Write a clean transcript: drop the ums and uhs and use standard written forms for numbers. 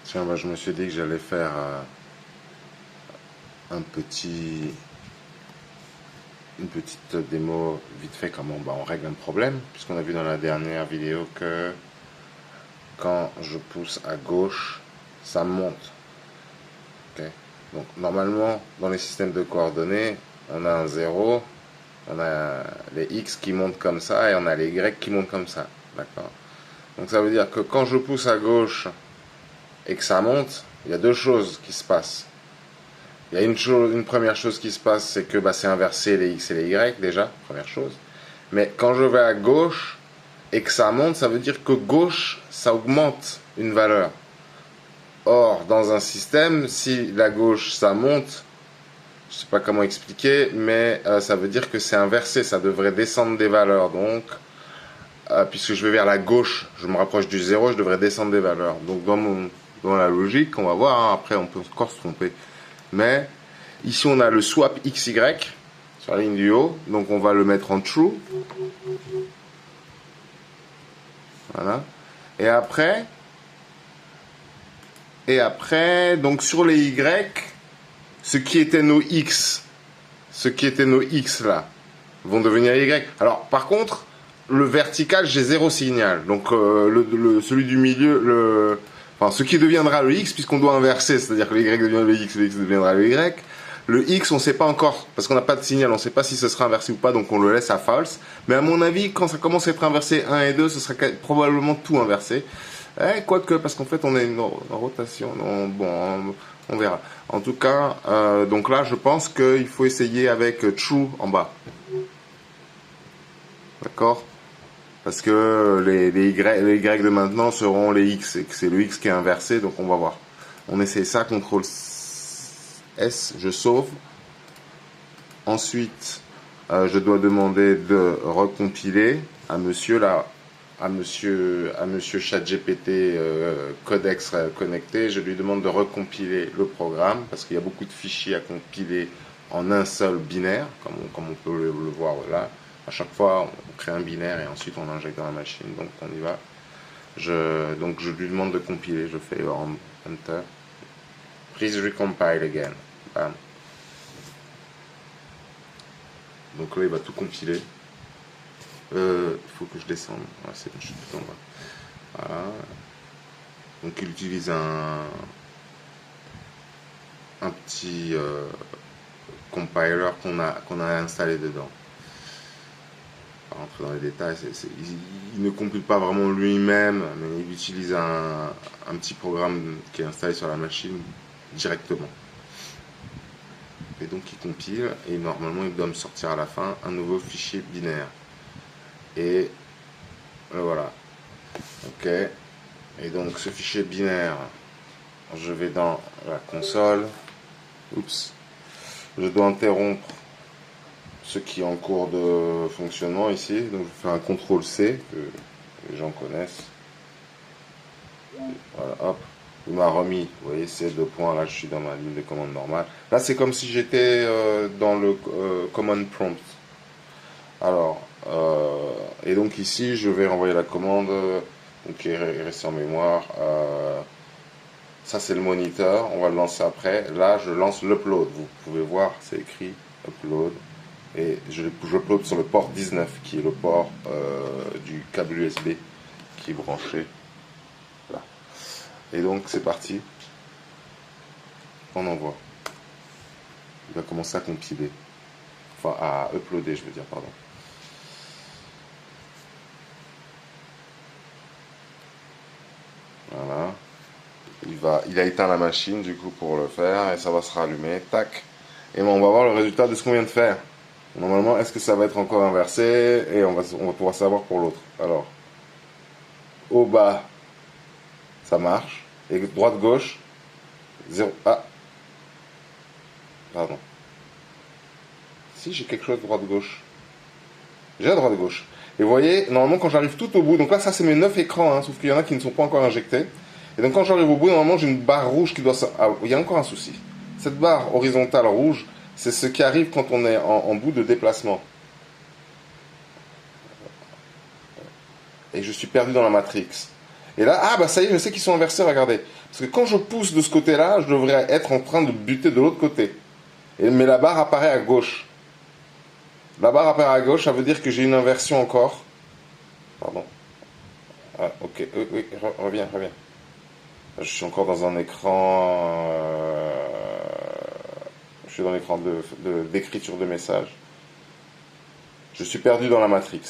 Tiens, bah, je me suis dit que j'allais faire un une petite démo vite fait comment bah, on règle un problème, puisqu'on a vu dans la dernière vidéo que quand je pousse à gauche, ça monte. Okay. Donc normalement, dans les systèmes de coordonnées, on a un 0, on a les x qui montent comme ça et on a les y qui montent comme ça. D'accord. Donc ça veut dire que quand je pousse à gauche et que ça monte, il y a deux choses qui se passent. Il y a une première chose qui se passe, c'est que bah, c'est inversé les x et les y déjà, première chose. Mais quand je vais à gauche et que ça monte, ça veut dire que gauche, ça augmente une valeur. Or, dans un système, si la gauche, ça monte, je ne sais pas comment expliquer, mais ça veut dire que c'est inversé, ça devrait descendre des valeurs. Donc, puisque je vais vers la gauche, je me rapproche du 0, je devrais descendre des valeurs. Donc, dans la logique, on va voir, hein, après on peut encore se tromper. Mais ici, on a le swap XY sur la ligne du haut. Donc, on va le mettre en true. Voilà. Et après, donc sur les Y, ce qui était nos X là, vont devenir Y. Alors, par contre, le vertical, j'ai zéro signal. Donc, celui du milieu, enfin, ce qui deviendra le X, puisqu'on doit inverser, c'est-à-dire que le Y devient le X deviendra le Y. Le X, on ne sait pas encore, parce qu'on n'a pas de signal, on ne sait pas si ce sera inversé ou pas, donc on le laisse à false. Mais à mon avis, quand ça commence à être inversé 1 et 2, ce sera probablement tout inversé. Quoique, parce qu'en fait, on a une rotation. Non, bon, on verra. En tout cas, donc là, je pense qu'il faut essayer avec true en bas. D'accord? Parce que les y de maintenant seront les x, et que c'est le x qui est inversé, donc on va voir. On essaie ça, CTRL S, je sauve. Ensuite, je dois demander de recompiler à monsieur ChatGPT Codex connecté. Je lui demande de recompiler le programme parce qu'il y a beaucoup de fichiers à compiler en un seul binaire, comme on peut le voir là. À chaque fois, on crée un binaire et ensuite on l'injecte dans la machine. Donc on y va. Donc je lui demande de compiler. Je fais Enter. Please recompile again. Bam. Donc là, il va tout compiler. Il faut que je descende. Ouais, c'est bon, je suis tout en bas. Voilà. Donc il utilise un petit compiler qu'on a installé dedans. Pas rentrer dans les détails, il ne compile pas vraiment lui-même, mais il utilise un petit programme qui est installé sur la machine directement. Et donc il compile et normalement il doit me sortir à la fin un nouveau fichier binaire. Et voilà. Ok. Et donc ce fichier binaire, je vais dans la console. Oups. Je dois interrompre ce qui est en cours de fonctionnement ici. Donc je fais un CTRL C que les gens connaissent. Voilà, hop. Il m'a remis, vous voyez, ces deux points. Là, je suis dans ma ligne de commande normale. Là, c'est comme si j'étais dans le command prompt. Alors, et donc ici, je vais renvoyer la commande qui est restée en mémoire. Ça, c'est le moniteur. On va le lancer après. Là, je lance l'upload. Vous pouvez voir, c'est écrit upload. Et je upload sur le port 19, qui est le port du câble USB qui est branché. Là. Et donc, c'est parti. On envoie. Il va commencer à compiler. Enfin, à uploader, je veux dire, pardon. Voilà. Il a éteint la machine du coup pour le faire et ça va se rallumer. Tac. Et bon, on va voir le résultat de ce qu'on vient de faire. Normalement, est-ce que ça va être encore inversé? Et on va pouvoir savoir pour l'autre. Alors, au bas, ça marche. Et droite-gauche, 0. Ah, pardon. Si, j'ai quelque chose droite-gauche. J'ai la droite-gauche. Et vous voyez, normalement, quand j'arrive tout au bout, donc là, ça, c'est mes 9 écrans, hein, sauf qu'il y en a qui ne sont pas encore injectés. Et donc, quand j'arrive au bout, normalement, j'ai une barre rouge qui doit... Ah, il y a encore un souci. Cette barre horizontale rouge, c'est ce qui arrive quand on est en bout de déplacement. Et je suis perdu dans la matrix. Et là, ah bah ça y est, je sais qu'ils sont inversés, regardez. Parce que quand je pousse de ce côté-là, je devrais être en train de buter de l'autre côté. Mais la barre apparaît à gauche. La barre apparaît à gauche, ça veut dire que j'ai une inversion encore. Pardon. Ah, ok, oui, reviens, reviens. Je suis encore dans un écran. Je suis dans l'écran d'écriture de message. Je suis perdu dans la matrix.